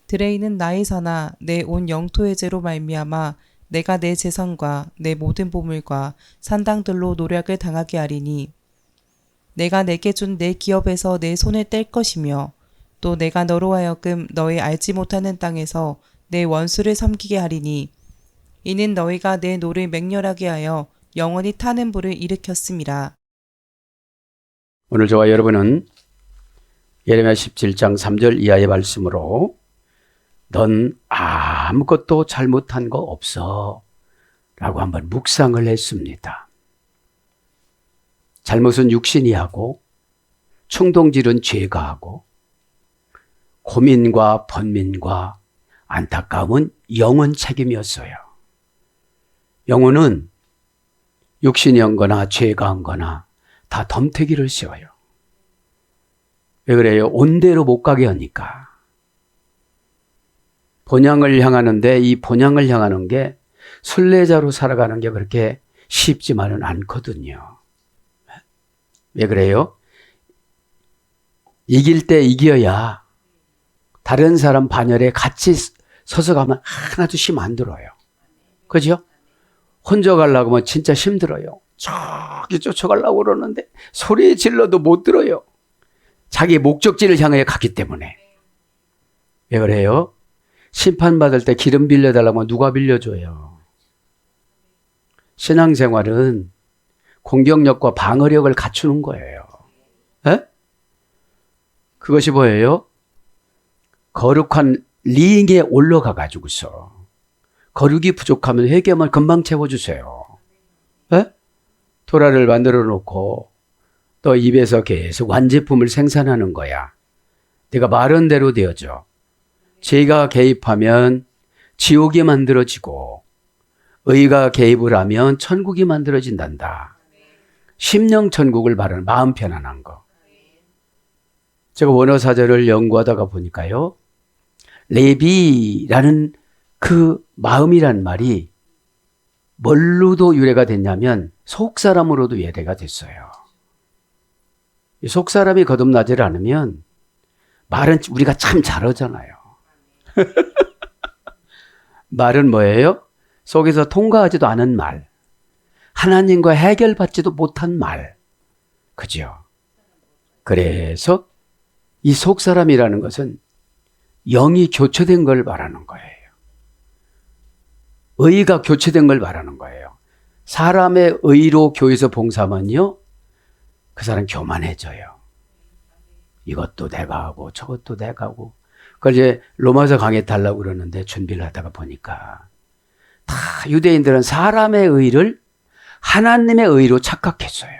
들에 있는 나의 사나 내 온 영토의 죄로 말미암아 내가 내 재산과 내 모든 보물과 산당들로 노략을 당하게 하리니 내가 내게 준 내 기업에서 내 손을 뗄 것이며 또 내가 너로 하여금 너의 알지 못하는 땅에서 내 원수를 섬기게 하리니 이는 너희가 내 노를 맹렬하게 하여 영원히 타는 불을 일으켰음이라. 오늘 저와 여러분은 예레미야 17장 3절 이하의 말씀으로 넌 아무것도 잘못한 거 없어 라고 한번 묵상을 했습니다. 잘못은 육신이 하고 충동질은 죄가 하고 고민과 번민과 안타까움은 영혼 책임이었어요. 영혼은 육신이 한 거나 죄가 한 거나 다 덤태기를 씌워요. 왜 그래요? 온대로 못 가게 하니까. 본향을 향하는데 이 본향을 향하는 게 순례자로 살아가는 게 그렇게 쉽지만은 않거든요. 왜 그래요? 이길 때 이겨야 다른 사람 반열에 같이 서서 가면 하나도 힘 안 들어요. 그죠? 혼자 가려고 하면 진짜 힘들어요. 저기 쫓아가려고 그러는데 소리 질러도 못 들어요. 자기 목적지를 향해 가기 때문에. 왜 그래요? 심판받을 때 기름 빌려달라고 하면 누가 빌려줘요? 신앙생활은 공격력과 방어력을 갖추는 거예요. 에? 그것이 뭐예요? 거룩한 링에 올라가 가지고서 거룩이 부족하면 회개하면 금방 채워주세요. 에? 토라를 만들어 놓고 또 입에서 계속 완제품을 생산하는 거야. 내가 말한 대로 되어져. 죄가 개입하면 지옥이 만들어지고 의가 개입을 하면 천국이 만들어진단다. 심령 천국을 말하는 마음 편안한 거. 제가 원어 사절을 연구하다가 보니까요. 레비라는 그 마음이란 말이 뭘로도 유래가 됐냐면 속사람으로도 유래가 됐어요. 속사람이 거듭나지 않으면 말은 우리가 참 잘하잖아요. 말은 뭐예요? 속에서 통과하지도 않은 말. 하나님과 해결받지도 못한 말. 그죠? 그래서 이 속사람이라는 것은 영이 교체된 걸 말하는 거예요. 의가 교체된 걸 말하는 거예요. 사람의 의로 교회에서 봉사하면요. 그 사람 교만해져요. 이것도 내가 하고 저것도 내가 하고. 그걸 이제 로마서 강의 달라고 그러는데 준비를 하다가 보니까 다 유대인들은 사람의 의를 하나님의 의로 착각했어요.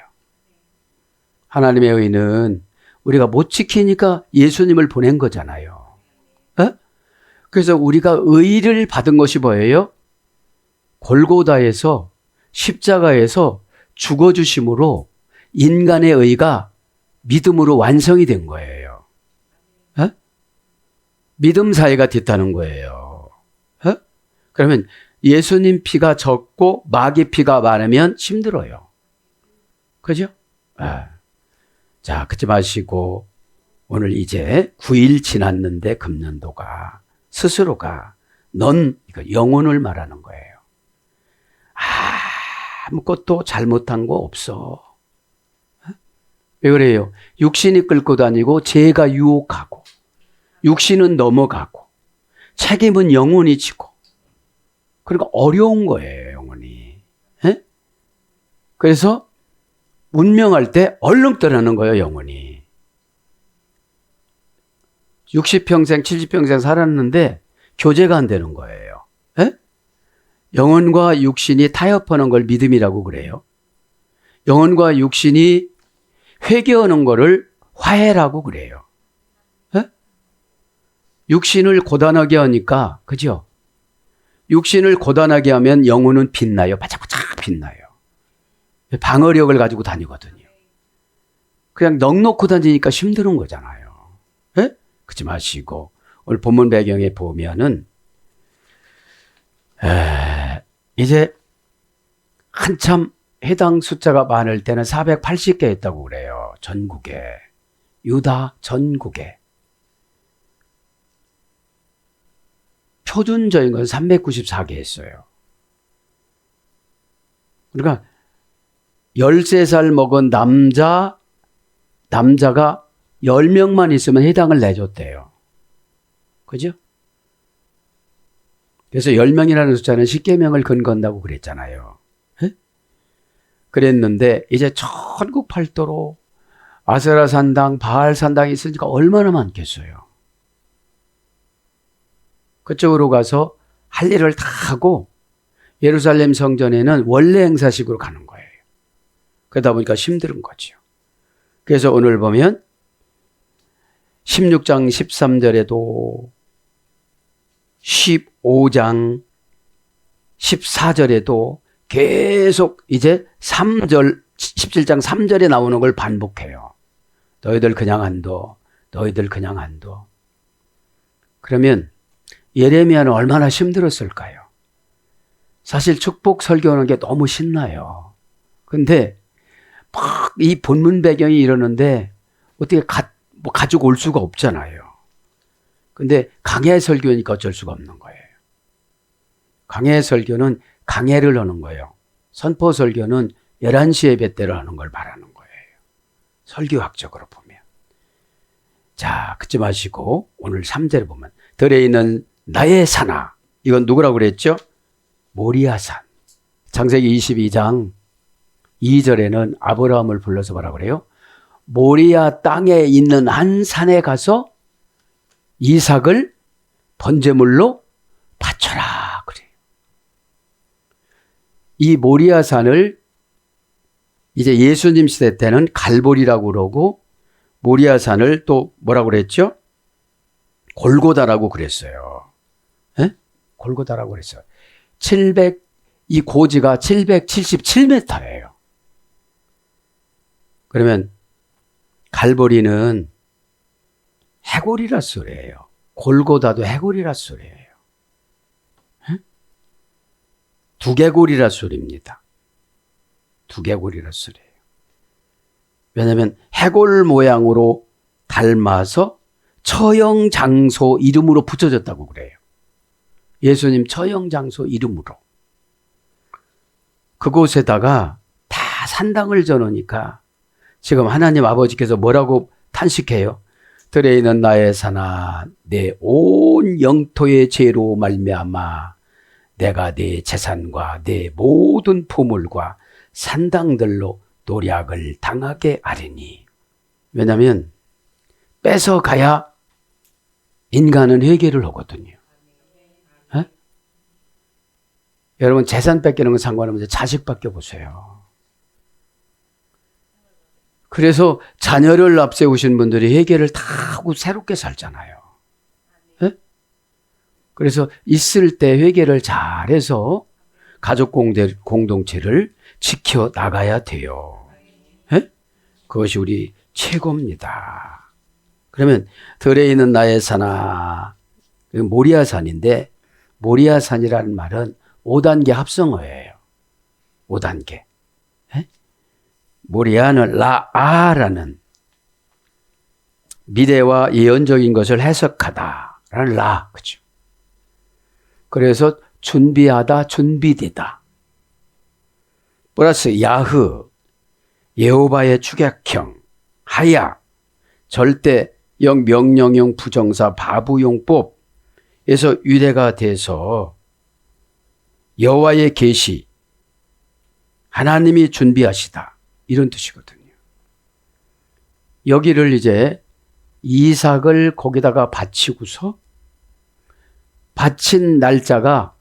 하나님의 의는 우리가 못 지키니까 예수님을 보낸 거잖아요. 에? 그래서 우리가 의를 받은 것이 뭐예요? 골고다에서 십자가에서 죽어주심으로 인간의 의가 믿음으로 완성이 된 거예요. 에? 믿음 사이가 됐다는 거예요. 에? 그러면 예수님 피가 적고 마귀 피가 많으면 힘들어요. 그죠? 자, 그러지 마시고 오늘 이제 9일 지났는데 금년도가 스스로가 넌 영혼을 말하는 거예요. 아무것도 잘못한 거 없어. 왜 그래요? 육신이 끌고 다니고 죄가 유혹하고 육신은 넘어가고 책임은 영혼이 지고 그러니까 어려운 거예요, 영혼이. 에? 그래서 운명할 때 얼렁떠나는 거예요, 영혼이. 60평생, 70평생 살았는데 교제가 안 되는 거예요. 에? 영혼과 육신이 타협하는 걸 믿음이라고 그래요. 영혼과 육신이 회개하는 거를 화해라고 그래요. 에? 육신을 고단하게 하니까, 그죠? 육신을 고단하게 하면 영혼은 빛나요. 바짝바짝 빛나요. 방어력을 가지고 다니거든요. 그냥 넋놓고 다니니까 힘든 거잖아요. 에? 그러지 마시고 오늘 본문 배경에 보면은 이제 한참 해당 숫자가 많을 때는 480개 했다고 그래요. 전국에. 유다 전국에. 표준적인 건 394개 했어요. 그러니까 13살 먹은 남자가 10명만 있으면 해당을 내줬대요. 그죠? 그래서 10명이라는 숫자는 십계명을 근거한다고 그랬잖아요. 에? 그랬는데 이제 전국 팔도로 아세라 산당, 바알 산당이 있으니까 얼마나 많겠어요. 그쪽으로 가서 할 일을 다 하고 예루살렘 성전에는 원래 행사식으로 가는 거예요. 그러다 보니까 힘든 거죠. 그래서 오늘 보면 16장 13절에도 15장 14절에도 계속 이제 3절, 17장 3절에 나오는 걸 반복해요. 너희들 그냥 안 둬. 너희들 그냥 안 둬. 그러면 예레미야는 얼마나 힘들었을까요? 사실 축복 설교하는 게 너무 신나요. 근데 막 이 본문 배경이 이러는데 어떻게 가지고 올 수가 없잖아요. 근데 강해 설교니까 어쩔 수가 없는 거예요. 강해 설교는 강해를 하는 거예요. 선포 설교는 11시 예배 때를 하는 걸 말하는 거예요. 설교학적으로 보면. 자, 그치 마시고 오늘 3절을 보면 들에 있는 나의 산아. 이건 누구라고 그랬죠? 모리아산. 창세기 22장 2절에는 아브라함을 불러서 뭐라 그래요? 모리아 땅에 있는 한 산에 가서 이삭을 번제물로 바쳐라 그래요. 이 모리아산을 이제 예수님 시대 때는 갈보리라고 그러고 모리아산을 또 뭐라고 그랬죠? 골고다라고 그랬어요. 에? 골고다라고 그랬어요. 이 고지가 777m예요. 그러면 갈보리는 해골이라 소리예요. 골고다도 해골이라 소리예요. 두개골이라 소리입니다. 두개골이라 소리예요. 왜냐하면 해골 모양으로 닮아서 처형장소 이름으로 붙여졌다고 그래요. 예수님 처형장소 이름으로. 그곳에다가 다 산당을 져놓으니까 지금 하나님 아버지께서 뭐라고 탄식해요? 들에 있는 나의 산아 내 온 영토의 죄로 말미암아 내가 내 재산과 내 모든 포물과 산당들로 노략을 당하게 하리니. 왜냐하면 뺏어가야 인간은 회개를 하거든요. 에? 여러분 재산 뺏기는 건 상관없는데 자식 뺏겨보세요. 그래서 자녀를 앞세우신 분들이 회개를 다 하고 새롭게 살잖아요. 에? 그래서 있을 때 회개를 잘해서 가족 공동체를 지켜나가야 돼요. 에? 그것이 우리 최고입니다. 그러면 들에 있는 나의 산아, 모리아산인데 모리아산이라는 말은 5단계 합성어예요. 5단계. 모리아는 라아라는 미래와 예언적인 것을 해석하다라는 라, 그죠? 그래서 준비하다, 준비되다. 플러스 야흐, 여호와의 추격형, 하야, 절대형, 명령형, 부정사, 바부용법에서 유래가 돼서 여호와의 계시, 하나님이 준비하시다. 이런 뜻이거든요. 여기를 이제 이삭을 거기다가 바치고서 바친 날짜가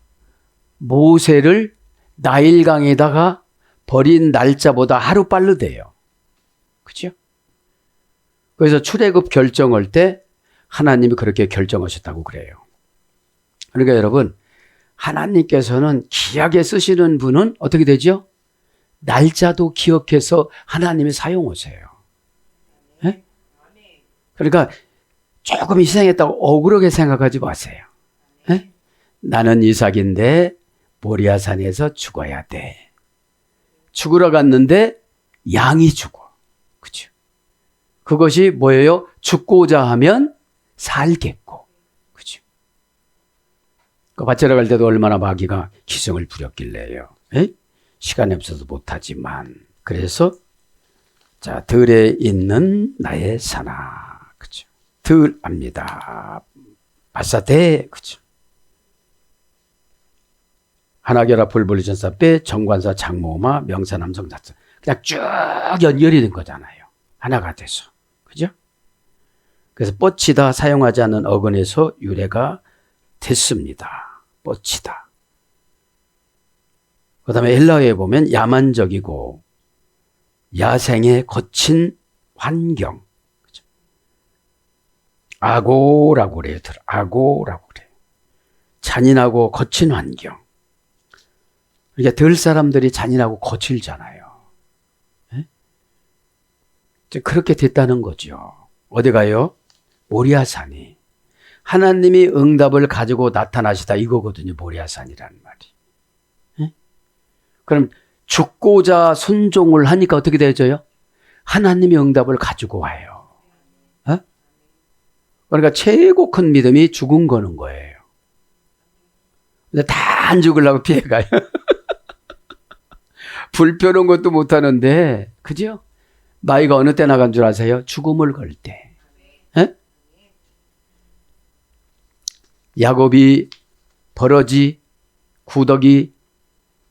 모세를 나일강에다가 버린 날짜보다 하루 빠르대요. 그죠? 그래서 출애굽 결정할 때 하나님이 그렇게 결정하셨다고 그래요. 그러니까 여러분, 하나님께서는 귀하게 쓰시는 분은 어떻게 되죠? 날짜도 기억해서 하나님이 사용하세요. 네? 그러니까 조금 희생했다고 억울하게 생각하지 마세요. 네? 나는 이삭인데 모리아산에서 죽어야 돼. 죽으러 갔는데 양이 죽어. 그죠? 그것이 뭐예요? 죽고자 하면 살겠고. 그죠? 그 밭자러 갈 때도 얼마나 마귀가 기승을 부렸길래요. 에? 시간이 없어서 못하지만. 그래서 자, 들에 있는 나의 사나. 그죠? 들 압니다. 바사대. 그죠? 하나결합 불불전사 빼 정관사 장모마 명사남성 자체. 그냥 쭉 연결이 된 거잖아요. 하나가 돼서. 그죠? 그래서 뻗치다 사용하지 않는 어근에서 유래가 됐습니다. 뻗치다. 그 다음에 헬라어에 보면 야만적이고 야생의 거친 환경. 그죠? 아고라고 그래요. 아고라고 그래요. 잔인하고 거친 환경. 그러니까 들 사람들이 잔인하고 거칠잖아요. 네? 그렇게 됐다는 거죠. 어디 가요? 모리아산이. 하나님이 응답을 가지고 나타나시다 이거거든요. 모리아산이라는 말이. 네? 그럼 죽고자 순종을 하니까 어떻게 되어져요? 하나님이 응답을 가지고 와요. 네? 그러니까 최고 큰 믿음이 죽은 거는 거예요. 근데 다 안 죽으려고 피해가요. 불편한 것도 못하는데, 그죠? 마귀가 어느 때 나간 줄 아세요? 죽음을 걸 때. 에? 야곱이 버러지, 구더기,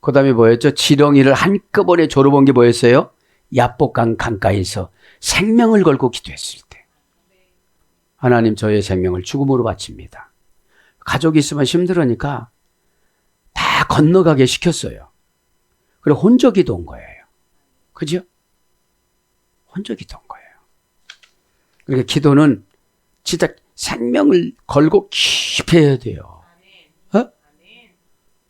그 다음에 뭐였죠? 지렁이를 한꺼번에 졸어본 게 뭐였어요? 야복강 강가에서 생명을 걸고 기도했을 때. 하나님 저의 생명을 죽음으로 바칩니다. 가족이 있으면 힘들으니까 다 건너가게 시켰어요. 그리고 혼자 기도한 거예요. 그죠? 혼자 기도한 거예요. 그러니까 기도는 진짜 생명을 걸고 깊이 해야 돼요. 어?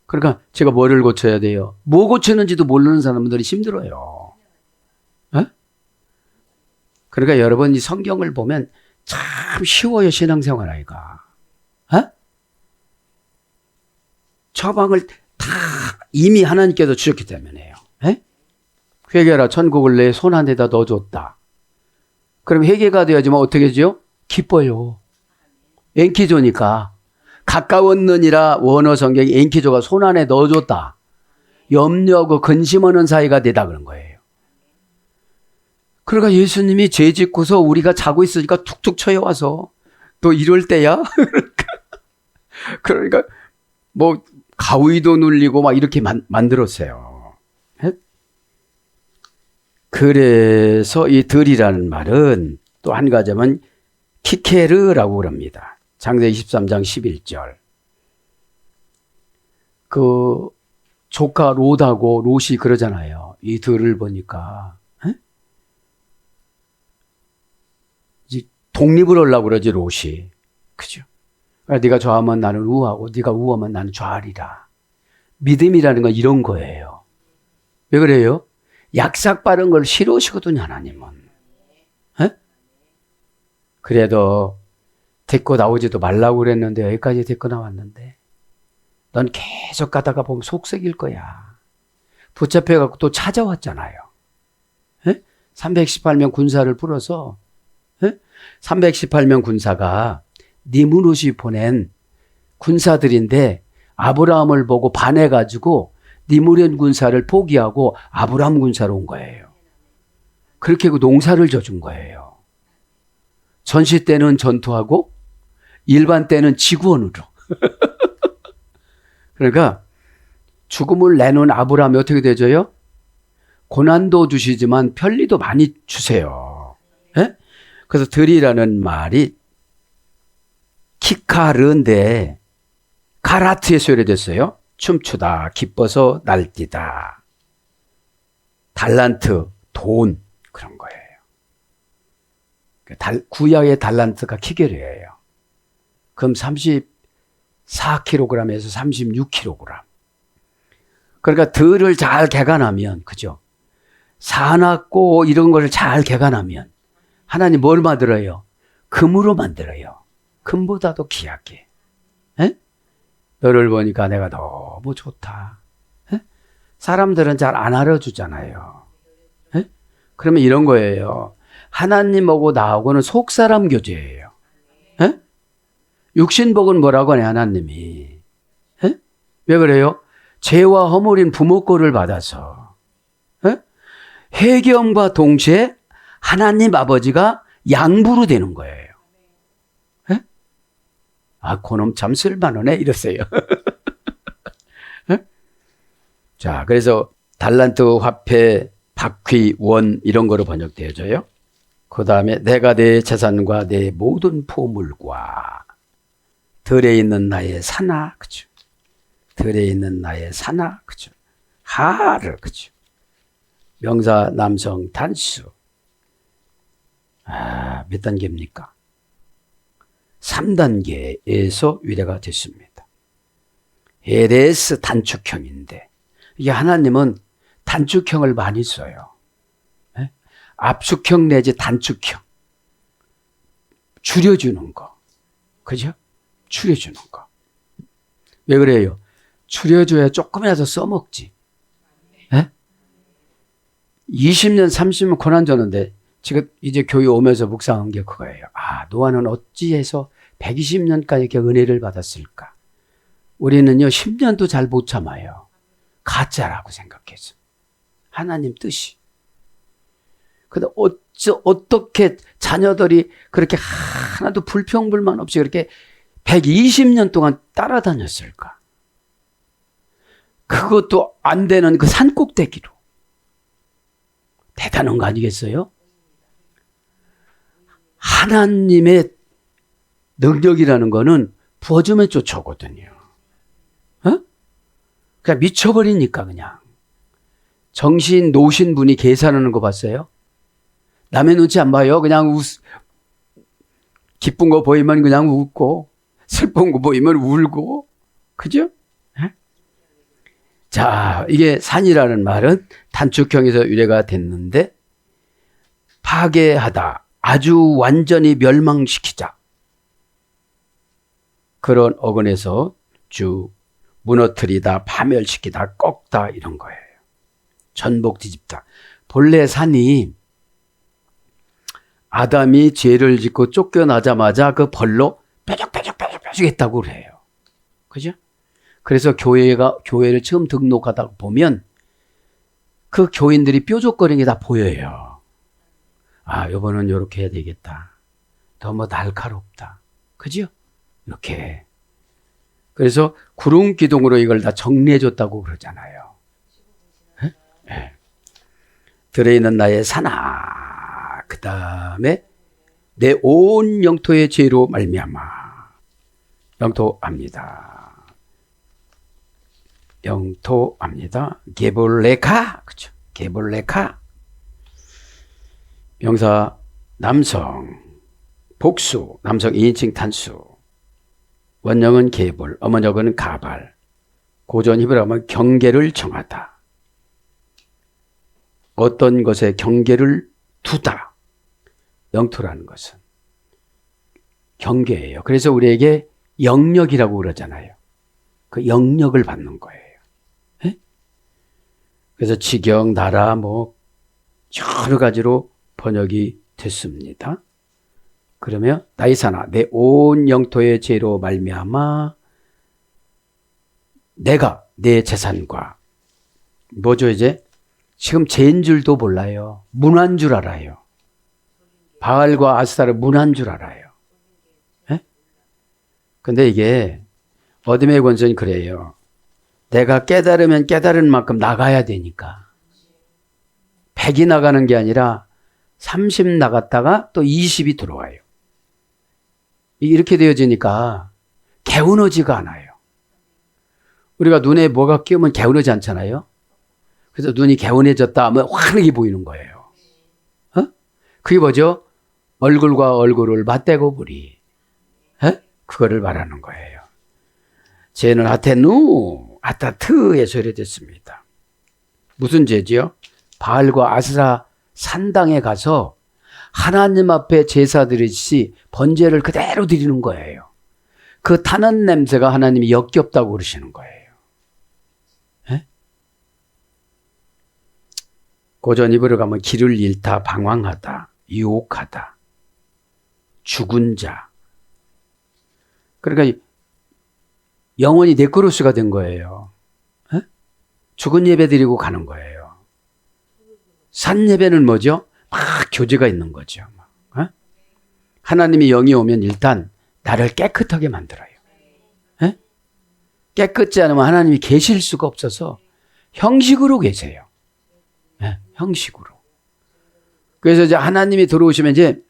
그러니까 제가 뭐를 고쳐야 돼요? 뭐 고치는지도 모르는 사람들이 힘들어요. 어? 그러니까 여러분 이 성경을 보면 참 쉬워요. 신앙생활 하기가. 어? 처방을 다 이미 하나님께서 주셨기 때문에요. 에? 회개하라 천국을 내 손 안에다 넣어줬다. 그럼 회개가 되어야지만 어떻게 되죠? 기뻐요. 엔키조니까. 가까웠느니라 원어 성경이 엔키조가 손 안에 넣어줬다. 염려하고 근심하는 사이가 되다 그런 거예요. 그러니까 예수님이 죄 짓고서 우리가 자고 있으니까 툭툭 쳐여와서 또 이럴 때야? 그러니까 뭐 가위도 눌리고 막 이렇게 만들었어요. 그래서 이 들이라는 말은 또 한 가지면 키케르라고 그럽니다. 창세기 23장 11절. 그 조카 롯하고 롯이 그러잖아요. 이 들을 보니까 이제 독립을 하려고 그러지 롯이. 그죠? 네가 좌하면 나는 우하고 네가 우하면 나는 좌하리라. 믿음이라는 건 이런 거예요. 왜 그래요? 약삭 빠른 걸 싫어하시거든요, 하나님은. 에? 그래도 데리고 나오지도 말라고 그랬는데 여기까지 데리고 나왔는데 넌 계속 가다가 보면 속썩일 거야. 붙잡혀갖고 또 찾아왔잖아요. 에? 318명 군사를 풀어서 318명 군사가 니므롯이 보낸 군사들인데 아브라함을 보고 반해가지고 니므롯 군사를 포기하고 아브라함 군사로 온 거예요. 그렇게 그 농사를 져준 거예요. 전시 때는 전투하고 일반 때는 지구원으로. 그러니까 죽음을 내놓은 아브라함이 어떻게 되죠요? 고난도 주시지만 편리도 많이 주세요. 에? 그래서 들이라는 말이 키카르인데 가라트에서 유래됐어요. 춤추다, 기뻐서 날뛰다. 달란트, 돈 그런 거예요. 구약의 달란트가 키게르예요. 그럼 34kg에서 36kg. 그러니까 들을 잘 개간하면, 그죠? 사납고 이런 걸 잘 개간하면 하나님 뭘 만들어요? 금으로 만들어요. 금보다도 귀하게. 에? 너를 보니까 내가 너무 좋다. 에? 사람들은 잘 안 알아주잖아요. 에? 그러면 이런 거예요. 하나님하고 나하고는 속사람 교제예요. 에? 육신복은 뭐라고 하냐 하나님이. 왜 그래요? 죄와 허물인 부모 꼴을 받아서 예? 회개함과 동시에 하나님 아버지가 양부로 되는 거예요. 예? 아, 그놈 참 쓸만하네 이랬어요. 예? 자, 그래서 달란트, 화폐, 바퀴, 원 이런 거로 번역되어져요. 그 다음에 내가 내 재산과 내 모든 포물과 들에 있는 나의 사나, 그죠? 들에 있는 나의 사나, 그죠? 하를, 그죠? 명사 남성 단수. 아, 몇 단계입니까? 3단계에서 위례가 됐습니다. 에레스 단축형인데, 이게 하나님은 단축형을 많이 써요. 네? 압축형 내지 단축형. 줄여주는 거. 그죠? 줄여주는 거. 왜 그래요? 줄여줘야 조금이라도 써먹지. 네? 20년, 30년 고난 줬는데 지금 이제 교회 오면서 묵상한 게 그거예요. 아, 노아는 어찌해서 120년까지 이렇게 은혜를 받았을까? 우리는요, 10년도 잘 못 참아요. 가짜라고 생각해서. 하나님 뜻이. 근데 어떻게 자녀들이 그렇게 하나도 불평불만 없이 그렇게 120년 동안 따라다녔을까? 그것도 안 되는 그 산꼭대기로. 대단한 거 아니겠어요? 하나님의 능력이라는 거는 부어주면 쫓아오거든요. 어? 그냥 미쳐버리니까 그냥. 정신 놓으신 분이 계산하는 거 봤어요? 남의 눈치 안 봐요. 그냥 기쁜 거 보이면 그냥 웃고 슬픈 거 보이면 울고. 그죠? 에? 자, 이게 산이라는 말은 단축형에서 유래가 됐는데 파괴하다, 아주 완전히 멸망시키자. 그런 어근에서 쭉 무너뜨리다, 파멸시키다, 꺾다 이런 거예요. 전복 뒤집다. 본래 산이 아담이 죄를 짓고 쫓겨나자마자 그 벌로 뾰족뾰족 했다고 그래요. 그죠? 그래서 교회를 처음 등록하다 보면 그 교인들이 뾰족거리는 게 다 보여요. 아, 요번은 요렇게 해야 되겠다. 너무 날카롭다. 그죠? 이렇게. 그래서 구름 기둥으로 이걸 다 정리해 줬다고 그러잖아요. 네. 들어있는 나의 사나, 그 다음에 내 온 영토의 죄로 말미암아. 영토합니다. 영토합니다. 게볼레카, 그죠? 게볼레카. 명사 남성, 복수, 남성 2인칭 단수. 원형은 게볼, 어머니어는 가발. 고전 히브리어로 하면 경계를 정하다. 어떤 것에 경계를 두다. 영토라는 것은 경계예요. 그래서 우리에게 영역이라고 그러잖아요. 그 영역을 받는 거예요. 네? 그래서 지경, 나라, 뭐 여러 가지로 번역이 됐습니다. 그러면 나의 사나, 내 온 영토의 죄로 말미암아 내가 내 재산과 뭐죠 이제? 지금 죄인 줄도 몰라요. 문화인 줄 알아요. 바알과 아스타를 문화인 줄 알아요. 예? 근데 이게 어둠의 권선이 그래요. 내가 깨달으면 깨달은 만큼 나가야 되니까. 100이 나가는 게 아니라 30 나갔다가 또 20이 들어와요. 이렇게 되어지니까 개운하지가 않아요. 우리가 눈에 뭐가 끼우면 개운하지 않잖아요. 그래서 눈이 개운해졌다 하면 환하게 보이는 거예요. 어? 그게 뭐죠? 얼굴과 얼굴을 맞대고 보리. 어? 그거를 말하는 거예요. 죄는 아테누, 아타트에서 이래됐습니다. 무슨 죄지요? 바알과 아스라 산당에 가서 하나님 앞에 제사 드리듯이 번제를 그대로 드리는 거예요. 그 타는 냄새가 하나님이 역겹다고 그러시는 거예요. 고전 히브리어 가면 길을 잃다, 방황하다, 유혹하다, 죽은 자. 그러니까 영원히 네크로스가 된 거예요. 에? 죽은 예배 드리고 가는 거예요. 산 예배는 뭐죠? 막 교제가 있는 거죠. 에? 하나님이 영이 오면 일단 나를 깨끗하게 만들어요. 에? 깨끗지 않으면 하나님이 계실 수가 없어서 형식으로 계세요. 예, 형식으로. 그래서 이제 하나님이 들어오시면 이제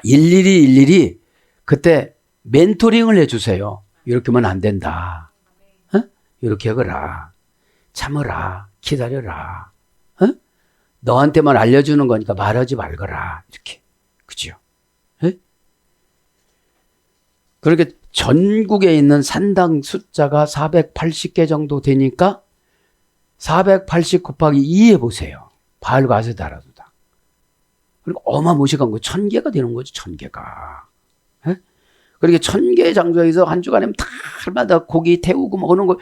일일이 그때 멘토링을 해주세요. 이렇게 하면 안 된다. 어? 이렇게 하거라. 참으라. 기다려라. 어? 너한테만 알려주는 거니까 말하지 말거라. 이렇게. 그죠? 예? 그렇게 전국에 있는 산당 숫자가 480개 정도 되니까 480 곱하기 2 해보세요. 바알과 아세다라도다. 그리고 어마무시한 거 1000개가 되는 거죠. 1000개가. 그렇게 1000개의 장소에서 한 주간에 달마다 고기 태우고 뭐 그런 거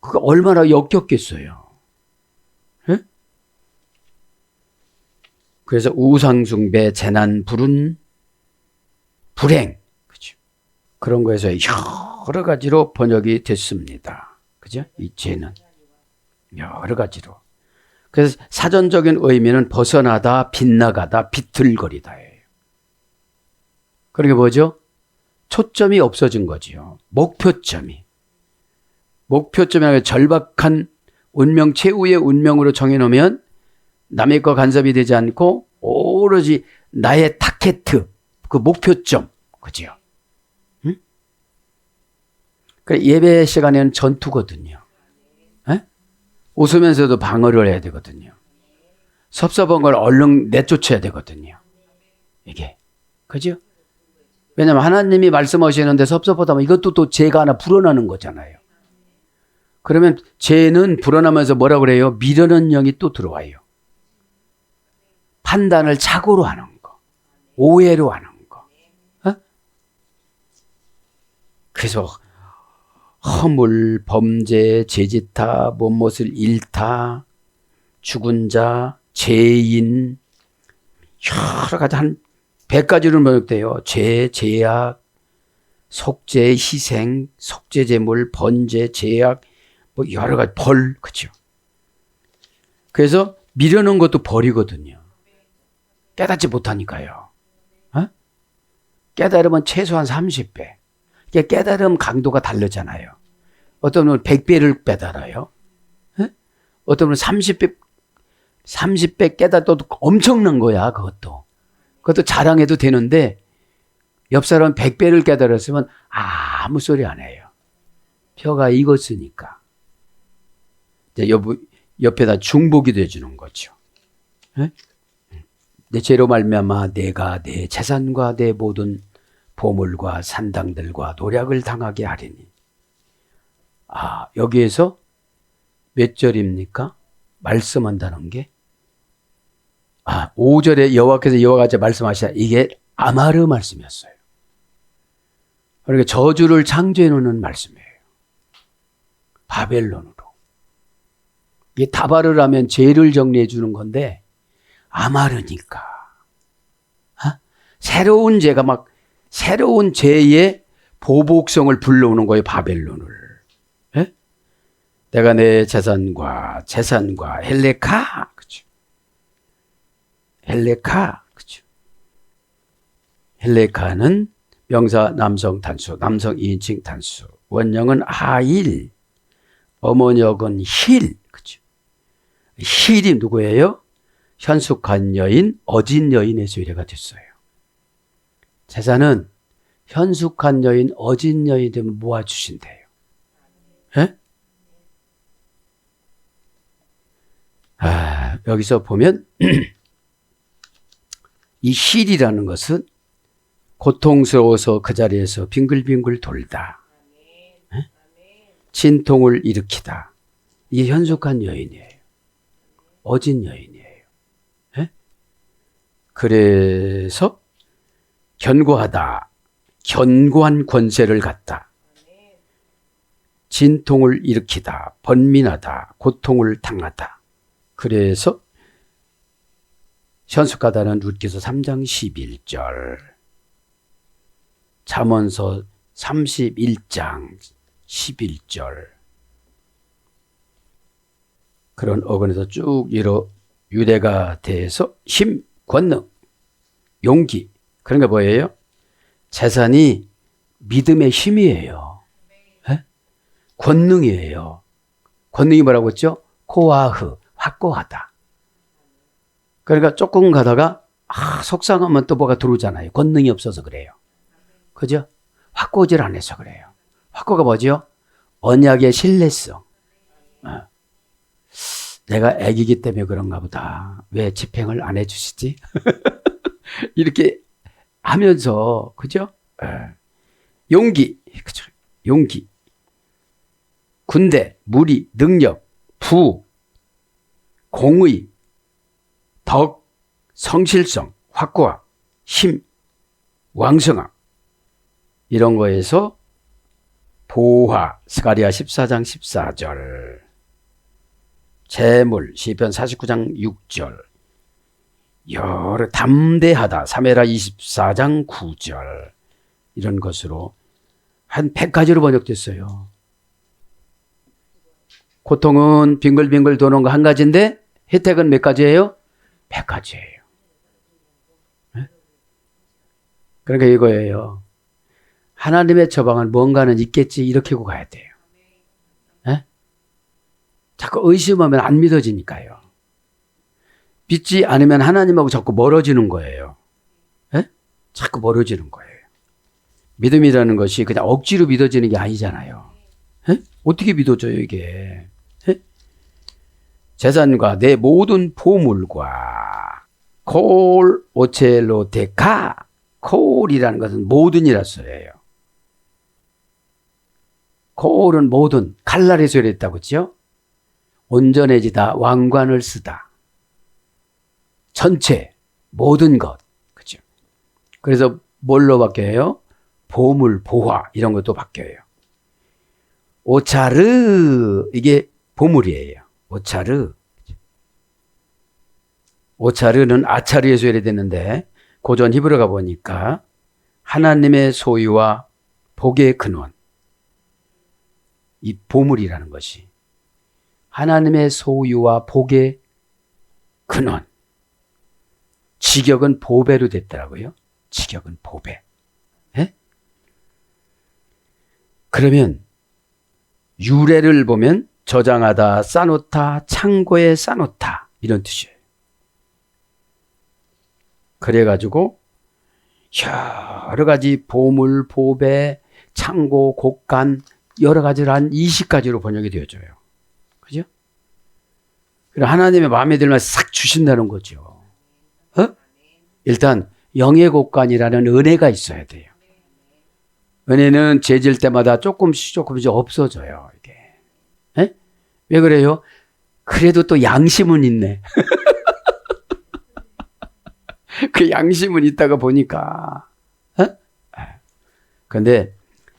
그거 얼마나 역겹겠어요. 에? 그래서 우상숭배, 재난, 불운, 불행, 그죠? 그런 거에서 여러 가지로 번역이 됐습니다. 그죠? 이 죄는 여러 가지로. 그래서 사전적인 의미는 벗어나다, 빗나가다, 비틀거리다예요. 그러게 뭐죠? 초점이 없어진 거지요. 목표점이 아니라 절박한 운명, 최후의 운명으로 정해놓으면 남의 거 간섭이 되지 않고 오로지 나의 타켓트, 그 목표점, 그죠? 응? 그래, 예배 시간에는 전투거든요. 에? 웃으면서도 방어를 해야 되거든요. 섭섭한 걸 얼른 내쫓아야 되거든요. 이게, 그죠? 왜냐하면 하나님이 말씀하시는데 섭섭하다면 이것도 또 죄가 하나 불어나는 거잖아요. 그러면 죄는 불어나면서 뭐라 그래요? 미련한 영이 또 들어와요. 판단을 착오로 하는 거, 오해로 하는 거. 어? 그래서 허물, 범죄, 죄짓다, 못못을 잃다, 죽은 자, 죄인, 여러 가지 한 100가지로 번역돼요. 죄, 죄악, 속죄, 희생, 속죄제물, 번제, 죄악, 뭐 여러 가지 벌, 그죠? 그래서 미루는 것도 벌이거든요. 깨닫지 못하니까요. 어? 깨달으면 최소한 30배. 이게 깨달음 강도가 다르잖아요. 어떤 분은 100배를 깨달아요. 어? 어떤 분은 30배 깨달아도 엄청난 거야, 그것도. 그것도 자랑해도 되는데 옆 사람은 100배를 깨달았으면 아무 소리 안 해요. 혀가 익었으니까. 이제 옆에다 중복이 돼주는 거죠. 내 죄로 말미암아 내가 내 재산과 내 모든 보물과 산당들과 노략을 당하게 하리니. 아, 여기에서 몇 절입니까? 말씀한다는 게 5절에 여호와께서 여호와 같이 말씀하시다. 이게 아마르 말씀이었어요. 그러니까 저주를 창조해 놓는 말씀이에요. 바벨론으로. 이게 다발을 하면 죄를 정리해 주는 건데 아마르니까. 새로운 죄가 막 새로운 죄의 보복성을 불러오는 거예요. 바벨론을. 에? 내가 내 재산과 헬레카. 그렇죠. 헬레카, 그죠? 헬레카는 명사 남성 단수, 남성 2인칭 단수. 원형은 하일, 어머니역은 힐, 그죠? 힐이 누구예요? 현숙한 여인, 어진 여인에서 유래가 됐어요. 제사는 현숙한 여인, 어진 여인 되면 모아주신대요. 예? 여기서 보면 이 힐이라는 것은 고통스러워서 그 자리에서 빙글빙글 돌다. 에? 진통을 일으키다. 이게 현숙한 여인이에요. 어진 여인이에요. 에? 그래서 견고하다. 견고한 권세를 갖다. 진통을 일으키다. 번민하다. 고통을 당하다. 그래서 현숙하다는 룻기서 3장 11절, 잠언서 31장 11절. 그런 어근에서 쭉 이뤄 유대가 대해서 힘, 권능, 용기. 그런 게 뭐예요? 재산이 믿음의 힘이에요. 에? 권능이에요. 권능이 뭐라고 했죠? 코아흐, 확고하다. 그러니까 조금 가다가 속상하면 또 뭐가 들어오잖아요. 권능이 없어서 그래요. 그죠? 확고질 안 해서 그래요. 확고가 뭐죠? 언약의 신뢰성. 내가 애기기 때문에 그런가 보다. 왜 집행을 안 해주시지? 이렇게 하면서, 그죠? 용기, 그죠? 용기. 군대, 무리, 능력, 부, 공의, 덕, 성실성, 확고함, 힘, 왕성함. 이런 거에서 보화, 스가랴 14장 14절. 재물, 시편 49장 6절. 여러 담대하다, 사메라 24장 9절. 이런 것으로 한 100가지로 번역됐어요. 고통은 빙글빙글 도는 거 한 가지인데 혜택은 몇 가지예요? 100가지예요. 네? 그러니까 이거예요. 하나님의 처방은 뭔가는 있겠지 이렇게 하고 가야 돼요. 네? 자꾸 의심하면 안 믿어지니까요. 믿지 않으면 하나님하고 자꾸 멀어지는 거예요. 네? 자꾸 멀어지는 거예요. 믿음이라는 것이 그냥 억지로 믿어지는 게 아니잖아요. 네? 어떻게 믿어져요 이게? 네? 재산과 내 모든 보물과 콜 오첼로테카. 콜이라는 것은 모든이라 써요. 콜은 모든, 칼날에서 이랬다고 그랬죠? 온전해지다, 왕관을 쓰다. 전체, 모든 것. 그죠? 그래서 뭘로 바뀌어요? 보물, 보화, 이런 것도 바뀌어요. 오차르, 이게 보물이에요. 오차르. 오차르는 아차르에서 이랬는데, 고전 히브리가 보니까, 하나님의 소유와 복의 근원. 이 보물이라는 것이 하나님의 소유와 복의 근원. 직역은 보배로 됐더라고요. 직역은 보배. 예? 그러면 유래를 보면 저장하다, 싸놓다, 창고에 싸놓다 이런 뜻이에요. 그래가지고 여러 가지 보물, 보배, 창고, 곡간 여러 가지를 한 20가지로 번역이 되어져요. 그죠? 그럼 하나님의 마음에 들면 싹 주신다는 거죠. 일단 영의 곡간이라는 은혜가 있어야 돼요. 은혜는 재질 때마다 조금씩 없어져요. 이게. 에? 왜 그래요? 그래도 또 양심은 있네. 그 양심은 있다가 보니까. 그런데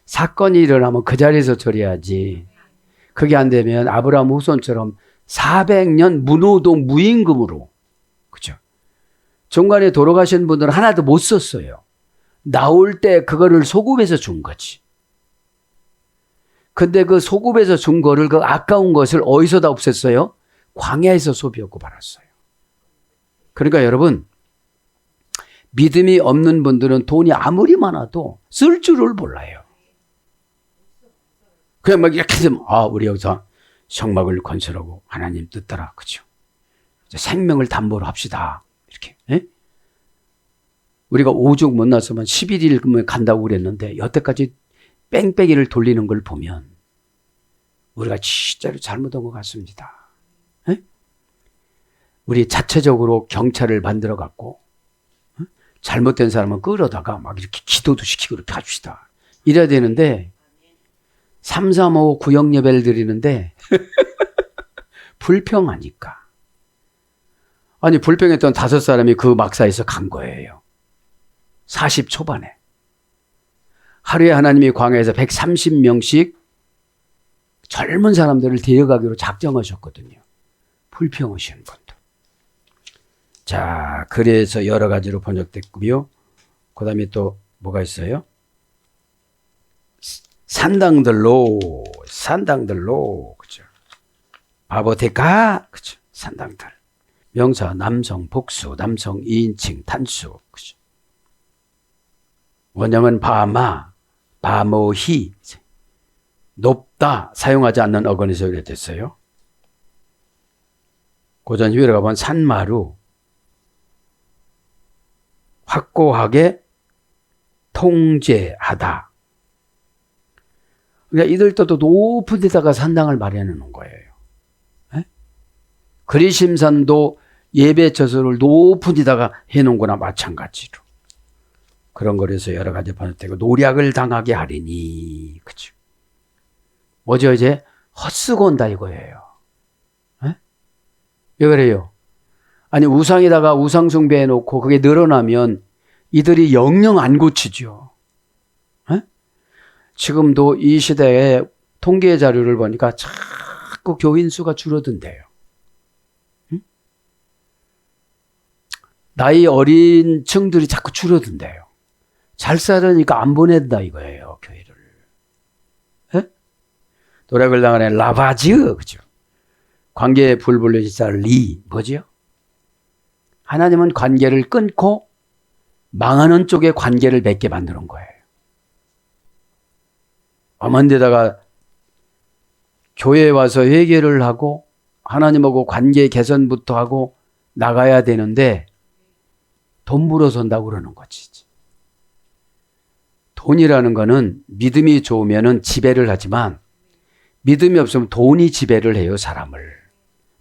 사건이 일어나면 그 자리에서 처리하지. 그게 안 되면 아브라함 후손처럼 400년 무노동 무임금으로. 그죠? 중간에 돌아가신 분들은 하나도 못 썼어요. 나올 때 그거를 소급해서 준 거지. 근데 그 소급해서 준 거를 그 아까운 것을 어디서다 없앴어요? 광야에서 소비하고 말았어요. 그러니까 여러분, 믿음이 없는 분들은 돈이 아무리 많아도 쓸 줄을 몰라요. 그냥 막 이렇게 되면, 우리 여기서 성막을 건설하고 하나님 뜻 따라, 그죠? 생명을 담보로 합시다. 이렇게. 에? 우리가 오죽 못 났으면 11일 간다고 그랬는데, 여태까지 뺑뺑이를 돌리는 걸 보면, 우리가 진짜로 잘못한 것 같습니다. 에? 우리 자체적으로 경찰을 만들어 갖고, 잘못된 사람은 끌어다가 막 이렇게 기도도 시키고 이렇게 합시다. 이래야 되는데, 335 구역 예배를 드리는데 불평하니까. 아니 불평했던 5사람이 그 막사에서 간 거예요. 40 초반에. 하루에 하나님이 광야에서 130명씩 젊은 사람들을 데려가기로 작정하셨거든요. 불평하시는 분들. 자, 그래서 여러 가지로 번역됐고요. 그 다음에 또 뭐가 있어요? 산당들로, 그죠? 바보테카, 그죠? 산당들. 명사, 남성, 복수, 남성, 2인칭, 단수, 그죠? 원형은 바마, 바모히, 높다, 사용하지 않는 어근에서 이래 됐어요. 고전 희회를 가보면 산마루, 확고하게 통제하다. 그러니까 이들도 높은 데다가 산당을 마련해 놓은 거예요. 네? 그리심산도 예배 처소를 높은 데다가 해 놓은 거나 마찬가지로. 그런 거에서 여러 가지 번역되고 노략을 당하게 하리니. 그죠? 뭐죠 이제? 헛쓰고 온다 이거예요. 네? 왜 그래요? 아니 우상에다가 우상 숭배해 놓고 그게 늘어나면 이들이 영영 안 고치죠. 에? 지금도 이 시대에 통계 자료를 보니까 자꾸 교인 수가 줄어든대요. 응? 나이 어린 층들이 자꾸 줄어든대요. 잘 살으니까 안 보낸다 이거예요, 교회를. 에? 노력을 당하는 라바즈, 그죠? 관계에 불불려진 자 리, 뭐지요? 하나님은 관계를 끊고 망하는 쪽에 관계를 맺게 만드는 거예요. 엄한 데다가 교회에 와서 회개를 하고 하나님하고 관계 개선부터 하고 나가야 되는데 돈 불어선다고 그러는 거지. 돈이라는 거는 믿음이 좋으면 지배를 하지만 믿음이 없으면 돈이 지배를 해요, 사람을.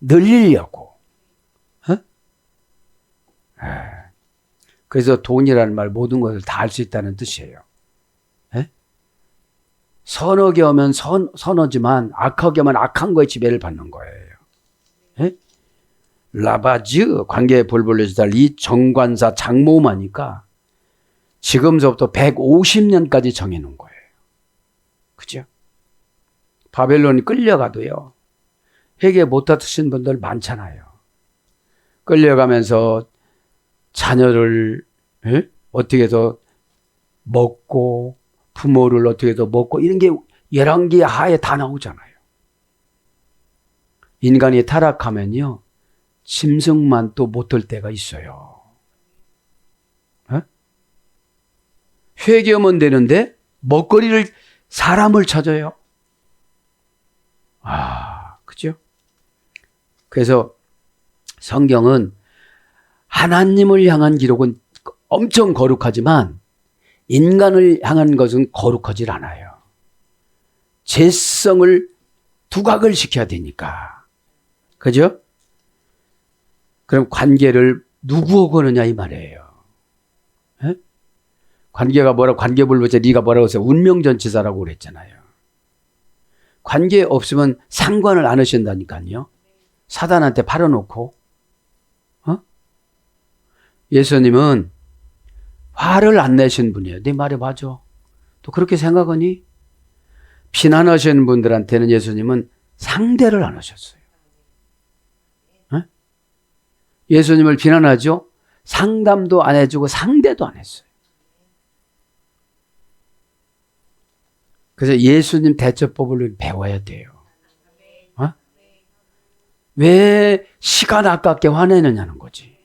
늘리려고. 그래서 돈이라는 말 모든 것을 다 할 수 있다는 뜻이에요. 에? 선하게 하면 선하지만 악하게 하면 악한 거에 지배를 받는 거예요. 에? 라바즈 관계에 불불려지다 이 정관사 장모마니까 지금서부터 150년까지 정해놓은 거예요. 그죠? 바벨론이 끌려가도요. 회개 못 하신 분들 많잖아요. 끌려가면서 자녀를 어떻게 해서 먹고 부모를 어떻게 해서 먹고 이런 게 열왕기 하에 다 나오잖아요. 인간이 타락하면요. 짐승만 또 못할 때가 있어요. 회개하면 되는데 먹거리를 사람을 찾아요. 그죠? 그래서 성경은 하나님을 향한 기록은 엄청 거룩하지만 인간을 향한 것은 거룩하지 않아요. 죄성을 두각을 시켜야 되니까. 그죠? 그럼 관계를 누구하고 하느냐 이 말이에요. 에? 관계가 뭐라고 관계불부자 네가 뭐라고 해서 운명전치사라고 그랬잖아요. 관계 없으면 상관을 안 하신다니까요. 사단한테 팔아놓고. 예수님은 화를 안 내신 분이에요. 네 말이 맞아. 또 그렇게 생각하니? 비난하시는 분들한테는 예수님은 상대를 안 하셨어요. 예수님을 비난하죠? 상담도 안 해주고 상대도 안 했어요. 그래서 예수님 대처법을 배워야 돼요. 왜 시간 아깝게 화내느냐는 거지.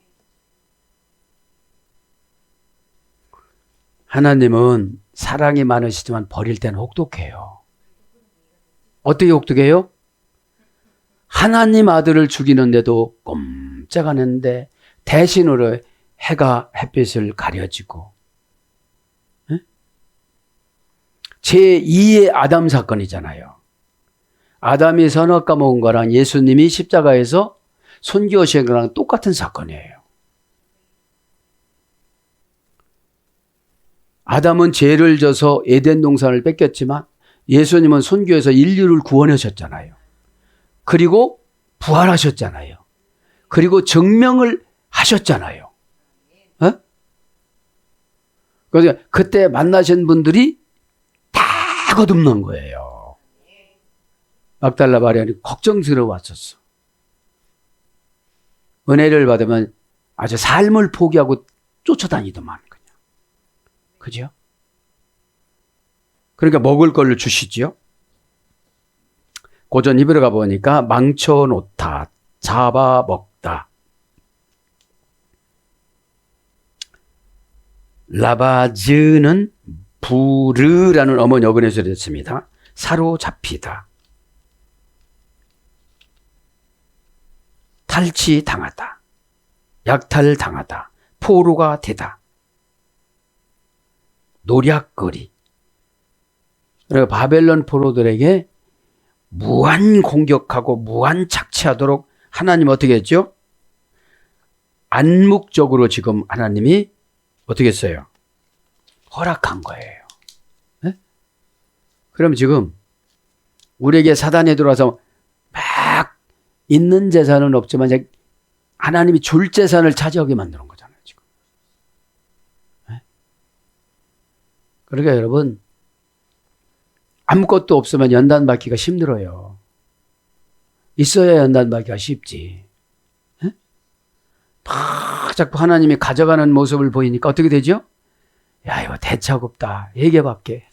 하나님은 사랑이 많으시지만 버릴 때는 혹독해요. 어떻게 혹독해요? 하나님 아들을 죽이는데도 꼼짝 안 했는데 대신으로 해가 햇빛을 가려지고 제2의 아담 사건이잖아요. 아담이 선악 까먹은 거랑 예수님이 십자가에서 순교하신 거랑 똑같은 사건이에요. 아담은 죄를 져서 에덴 동산을 뺏겼지만 예수님은 순교해서 인류를 구원하셨잖아요. 그리고 부활하셨잖아요. 그리고 증명을 하셨잖아요. 그래서 그때 만나신 분들이 다 거듭난 거예요. 막달라 마리아는 걱정스러웠었어. 은혜를 받으면 아주 삶을 포기하고 쫓아다니더만 그냥. 그죠? 그러니까 먹을 걸 주시죠. 고전 히브리 가보니까 망쳐놓다, 잡아먹다. 라바즈는 부르라는 어머니 어근에서 됐습니다. 사로잡히다. 탈취당하다. 약탈당하다. 포로가 되다. 노략거리. 그러니까 바벨론 포로들에게 무한 공격하고 무한 착취하도록 하나님 어떻게 했죠? 암묵적으로 지금 하나님이 어떻게 했어요? 허락한 거예요. 네? 그럼 지금 우리에게 사단이 들어와서 막 있는 재산은 없지만 하나님이 줄 재산을 차지하게 만드는 거잖아요. 지금. 네? 그러니까 여러분 아무것도 없으면 연단 받기가 힘들어요. 있어야 연단 받기가 쉽지. 네? 막 자꾸 하나님이 가져가는 모습을 보이니까 어떻게 되죠? 야, 이거 대책 없다. 얘기해밖에.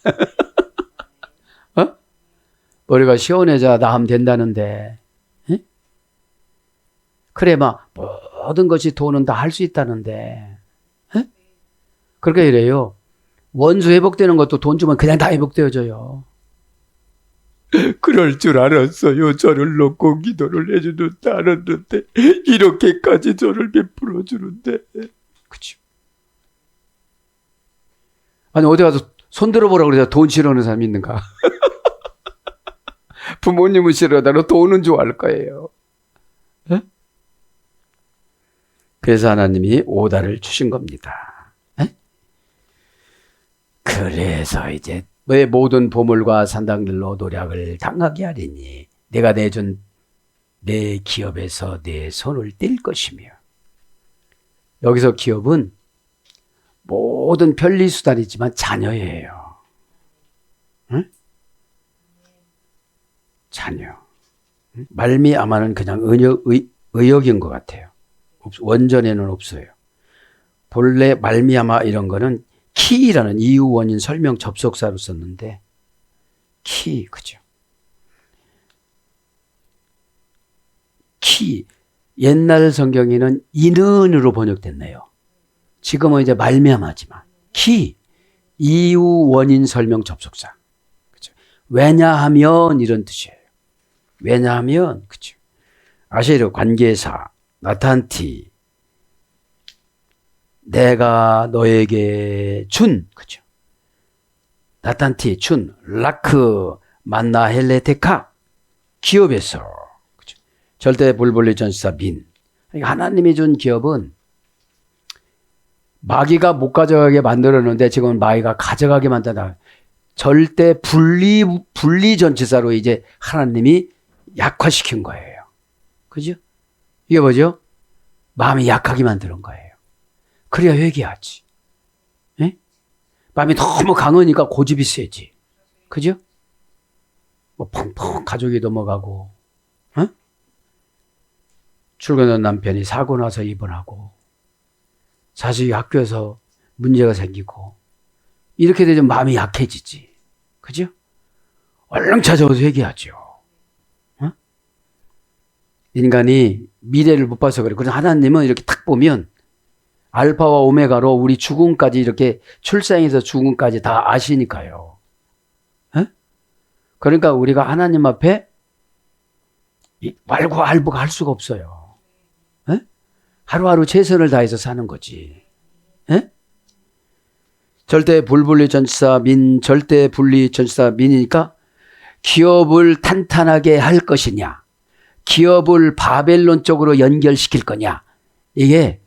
어? 머리가 시원해져 나 하면 된다는데. 에? 그래, 막 모든 것이 돈은 다 할 수 있다는데. 에? 그러니까 이래요. 원수 회복되는 것도 돈 주면 그냥 다 회복되어져요. 그럴 줄 알았어요. 저를 놓고 기도를 해주는데 알았는데 이렇게까지 저를 베풀어 주는데. 그치? 아니 어디 가서 손 들어보라고 그래서 돈 싫어하는 사람이 있는가? 부모님은 싫어하다가 돈은 좋아할 거예요. 에? 그래서 하나님이 오다를 주신 겁니다. 에? 그래서 이제 왜 모든 보물과 산당들로 노략을 당하게 하리니 내가 내준 내 기업에서 내 손을 뗄 것이며. 여기서 기업은 모든 편리수단이지만 자녀예요. 응? 자녀. 말미암아는 그냥 의역인 것 같아요. 원전에는 없어요. 본래 말미암아 이런 거는 키라는 이유 원인 설명 접속사로 썼는데 키, 그죠? 키. 옛날 성경에는 이는으로 번역됐네요. 지금은 이제 말미암아지만 키, 이유 원인 설명 접속사. 그죠? 왜냐하면 이런 뜻이에요. 왜냐하면 그죠? 아시죠? 관계사, 나탄티, 내가 너에게 준, 그죠? 나탄티, 준, 라크, 만나 헬레테카, 기업에서, 그죠? 절대 불불리 전시사 민. 그러니까 하나님이 준 기업은 마귀가 못 가져가게 만들었는데 지금 마귀가 가져가게 만든다. 절대 분리 전치사로 이제 하나님이 약화시킨 거예요. 그죠? 이게 뭐죠? 마음이 약하게 만드는 거예요. 그래야 회개하지. 에? 마음이 너무 강하니까 고집이 세지. 그죠? 뭐 펑펑 가족이 넘어가고, 어? 출근한 남편이 사고 나서 입원하고, 자식이 학교에서 문제가 생기고, 이렇게 되면 마음이 약해지지. 그죠? 얼른 찾아와서 회개하죠. 어? 인간이 미래를 못 봐서 그래. 그래서 하나님은 이렇게 탁 보면 알파와 오메가로 우리 죽음까지 이렇게 출생에서 죽음까지 다 아시니까요. 에? 그러니까 우리가 하나님 앞에 말고알부가 할 수가 없어요. 에? 하루하루 최선을 다해서 사는 거지. 에? 절대 불분리 전치사 민, 절대 분리 전치사 민이니까 기업을 탄탄하게 할 것이냐, 기업을 바벨론 쪽으로 연결시킬 거냐, 이게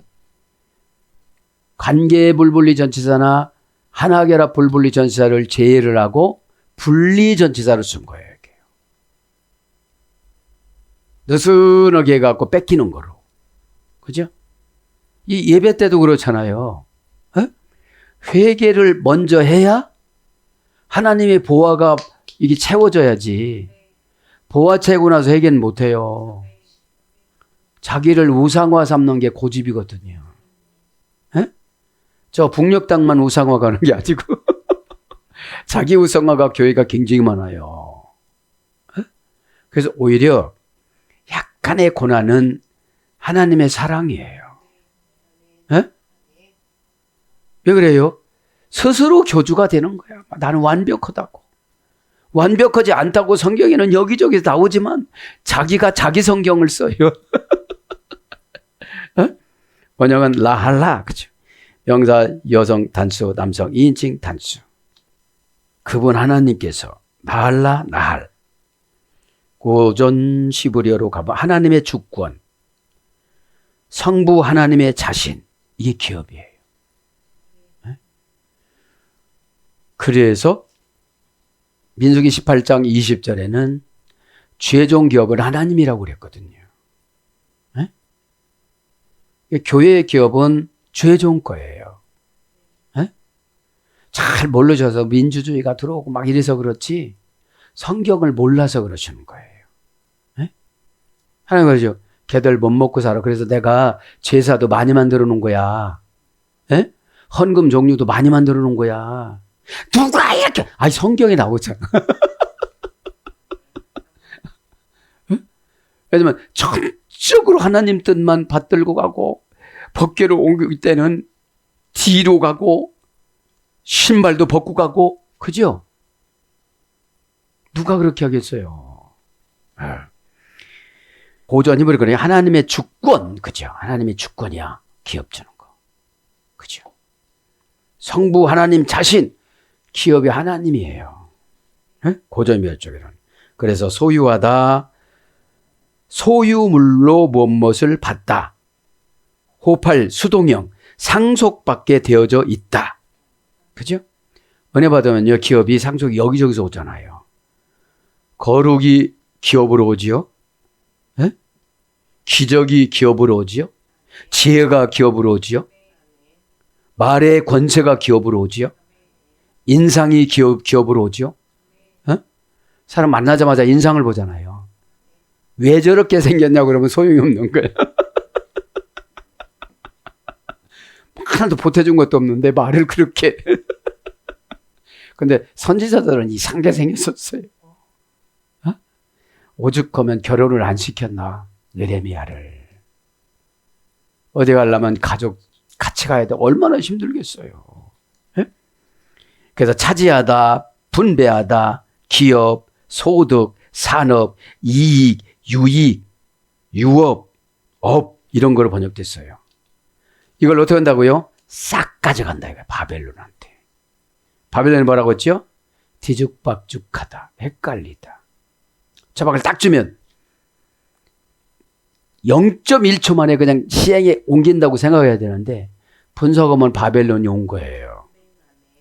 관계 불분리 전치사나 하나결합 불분리 전치사를 제외를 하고 분리 전치사를 쓴 거예요. 느슨하게 해갖고 뺏기는 거로. 그죠? 이 예배 때도 그렇잖아요. 에? 회개를 먼저 해야 하나님의 보화가 이게 채워져야지. 보화 채우고 나서 회개는 못해요. 자기를 우상화 삼는 게 고집이거든요. 에? 저 북녘 땅만 우상화 가는 게 아니고 자기 우상화가 교회가 굉장히 많아요. 그래서 오히려 약간의 고난은 하나님의 사랑이에요. 왜 그래요? 스스로 교주가 되는 거야. 나는 완벽하다고. 완벽하지 않다고 성경에는 여기저기 나오지만 자기가 자기 성경을 써요. 번역은 라할라, 그죠? 명사 여성 단수, 남성 2인칭 단수. 그분 하나님께서 나할라, 나할. 고전 시브리어로 가면 하나님의 주권, 성부 하나님의 자신, 이게 기업이에요. 그래서 민수기 18장 20절에는 최종 기업은 하나님이라고 그랬거든요. 교회의 기업은 최종 거예요. 잘 모르셔서 민주주의가 들어오고 막 이래서 그렇지 성경을 몰라서 그러시는 거예요. 하나님 그러죠. 걔들 못 먹고 살아. 그래서 내가 제사도 많이 만들어 놓은 거야. 헌금 종류도 많이 만들어 놓은 거야. 누가 이렇게 성경에 나오잖아. 왜냐면 전적으로 하나님 뜻만 받들고 가고 법궤로 옮길 때는 뒤로 가고 신발도 벗고 가고, 그죠? 누가 그렇게 하겠어요? 고전 히브리 그러니 하나님의 주권, 그죠? 하나님의 주권이야. 기업 주는 거. 그죠? 성부 하나님 자신, 기업이 하나님이에요. 고전 히브리 쪽에는. 그래서 소유하다, 소유물로 무엇을 받다. 호팔, 수동형, 상속받게 되어져 있다. 그죠? 은혜 받으면요, 기업이 상속이 여기저기서 오잖아요. 거룩이 기업으로 오지요? 기적이 기업으로 오지요? 지혜가 기업으로 오지요? 말의 권세가 기업으로 오지요? 인상이 기업으로 오지요? 사람 만나자마자 인상을 보잖아요. 왜 저렇게 생겼냐고 그러면 소용이 없는 거예요. 하나도 보태준 것도 없는데 말을 그렇게. 근데 선지자들은 이상하게 생겼었어요. 오죽하면 결혼을 안 시켰나, 예레미야를. 어디 가려면 가족 같이 가야 돼. 얼마나 힘들겠어요. 그래서 차지하다, 분배하다, 기업, 소득, 산업, 이익, 유익, 유업, 업, 이런 거로 번역됐어요. 이걸 어떻게 한다고요? 싹 가져간다 이거야. 바벨론한테. 바벨론이 뭐라고 했죠? 뒤죽박죽하다, 헷갈리다. 처박을 딱 주면 0.1초 만에 그냥 시행에 옮긴다고 생각해야 되는데 분석하면 바벨론이 온 거예요.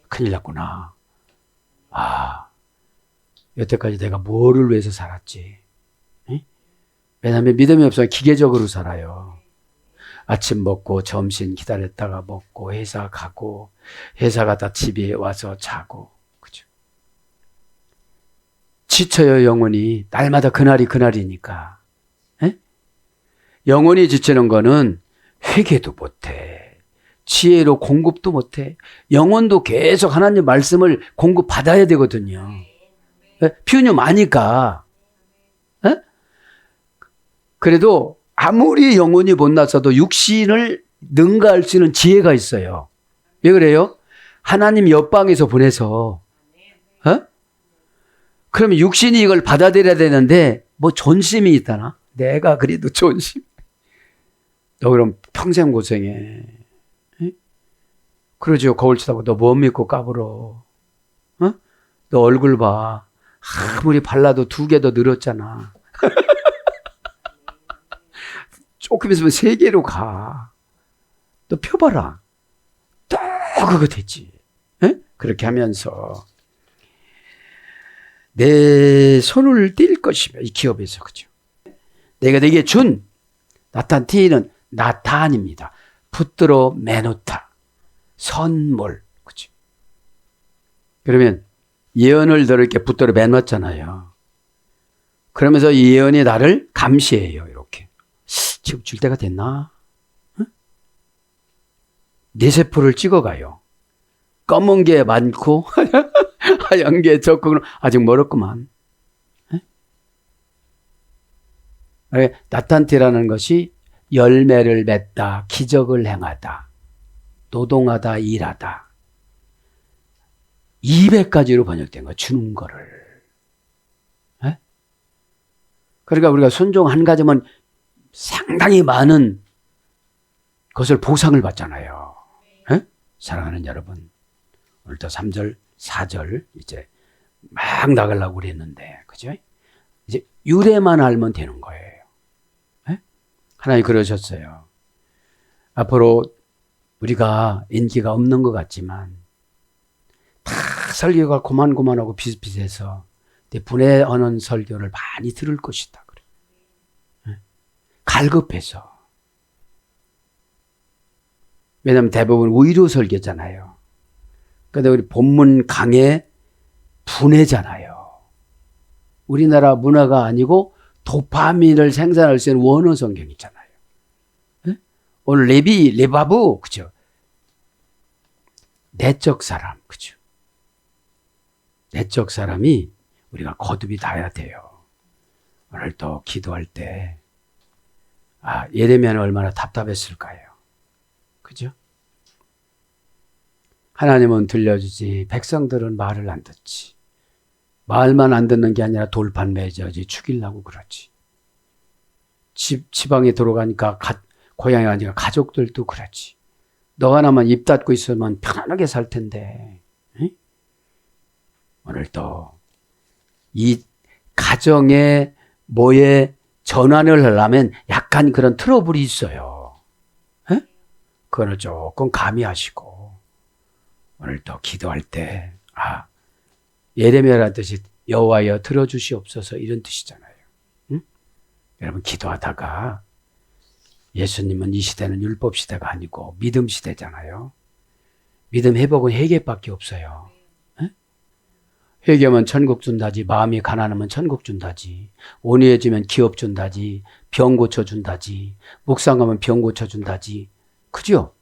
큰일 났구나. 여태까지 내가 뭐를 위해서 살았지? 왜냐하면 믿음이 없으면 기계적으로 살아요. 아침 먹고 점심 기다렸다가 먹고 회사 가고 회사 갔다 집에 와서 자고, 그죠? 지쳐요. 영혼이. 날마다 그날이 그날이니까. 영혼이 지치는 거는 회개도 못해, 지혜로 공급도 못해. 영혼도 계속 하나님 말씀을 공급받아야 되거든요. 표현이 많으니까. 그래도 아무리 영혼이 못났어도 육신을 능가할 수 있는 지혜가 있어요. 왜 그래요? 하나님 옆방에서 보내서. 그러면 육신이 이걸 받아들여야 되는데 뭐 존심이 있다나? 내가 그래도 존심. 너 그럼 평생 고생해. 그러죠. 거울 쳐다보고 너 못 믿고 까불어. 너 얼굴 봐. 아무리 발라도 2개 더 늘었잖아. 조금 있으면 3개로 가. 너 펴봐라. 또 그거 됐지. 그렇게 하면서 내 손을 뗄 것이며, 이 기업에서. 그죠? 내가 내게 준 나탄티는 나탄입니다. 붙들어 매놓다. 선물. 그죠? 그러면 예언을 들을게 붙들어 매놨잖아요. 그러면서 이 예언이 나를 감시해요. 이렇게. 지금 줄 때가 됐나? 내 세포를 찍어가요. 검은 게 많고 화영계 적국은 아직 멀었구만. 나탄티라는 것이 열매를 맺다, 기적을 행하다, 노동하다, 일하다. 200가지로 번역된 거, 주는 거를. 그러니까 우리가 순종 한 가지면 상당히 많은 것을 보상을 받잖아요. 사랑하는 여러분, 오늘도 3절, 4절 이제 막 나가려고 그랬는데, 그죠? 이제 유래만 알면 되는 거예요. 하나님 그러셨어요. 앞으로 우리가 인기가 없는 것 같지만 다 설교가 고만고만하고 비슷비슷해서 분에 어는 설교를 많이 들을 것이다. 그래. 갈급해서. 왜냐하면 대부분 위로 설교잖아요. 근데 우리 본문 강의 분해잖아요. 우리나라 문화가 아니고 도파민을 생산할 수 있는 원어 성경이잖아요. 오늘 레바브, 그죠? 내적 사람, 그죠? 내적 사람이 우리가 거듭이 닿아야 돼요. 오늘 또 기도할 때, 예레미야는 얼마나 답답했을까요? 그죠? 하나님은 들려주지, 백성들은 말을 안 듣지. 말만 안 듣는 게 아니라 돌판 맺어지 죽이려고 그러지. 지방에 들어가니까 고향에 가니까 가족들도 그러지. 너 하나만 입 닫고 있으면 편안하게 살 텐데. 응? 오늘 또 이 가정의 뭐에 전환을 하려면 약간 그런 트러블이 있어요. 응? 그거는 조금 가미하시고 오늘 또 기도할 때 예레미야라는 뜻이 여호와여 들어주시옵소서 이런 뜻이잖아요. 응? 여러분 기도하다가 예수님은 이 시대는 율법 시대가 아니고 믿음 시대잖아요. 믿음 회복은 회개밖에 없어요. 응? 회개하면 천국 준다지, 마음이 가난하면 천국 준다지, 온유해지면 기업 준다지, 병 고쳐준다지, 묵상하면 병 고쳐준다지. 그죠?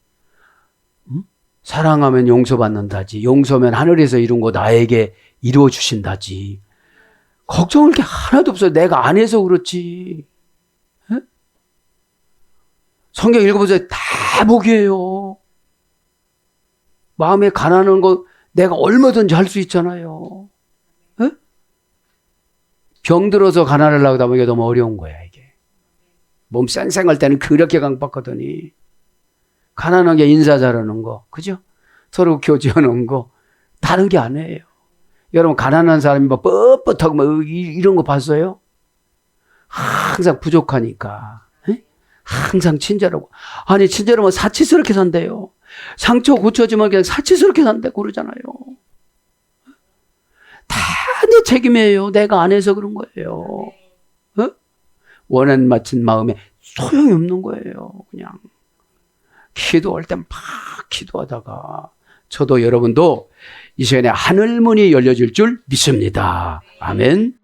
응? 사랑하면 용서받는다지, 용서면 하늘에서 이룬 거 나에게 이루어 주신다지. 걱정할 게 하나도 없어요. 내가 안 해서 그렇지. 에? 성경 읽어보세요. 다 복이에요. 마음에 가난한 거 내가 얼마든지 할 수 있잖아요. 에? 병 들어서 가난을 하다 보니까 너무 어려운 거야 이게. 몸 쌩쌩할 때는 그렇게 강박하더니 가난하게 인사 잘하는 거, 그죠? 서로 교제하는 거 다른 게 아니에요. 여러분 가난한 사람이 막 뻣뻣하고 막 이런 거 봤어요? 항상 부족하니까 항상 친절하고. 아니 친절하면 사치스럽게 산대요. 상처 고쳐지면 그냥 사치스럽게 산다고 그러잖아요. 다 내 책임이에요. 내가 안 해서 그런 거예요. 원한 맞춘 마음에 소용이 없는 거예요. 그냥 기도할 때 막 기도하다가 저도 여러분도 이 시간에 하늘문이 열려질 줄 믿습니다. 아멘.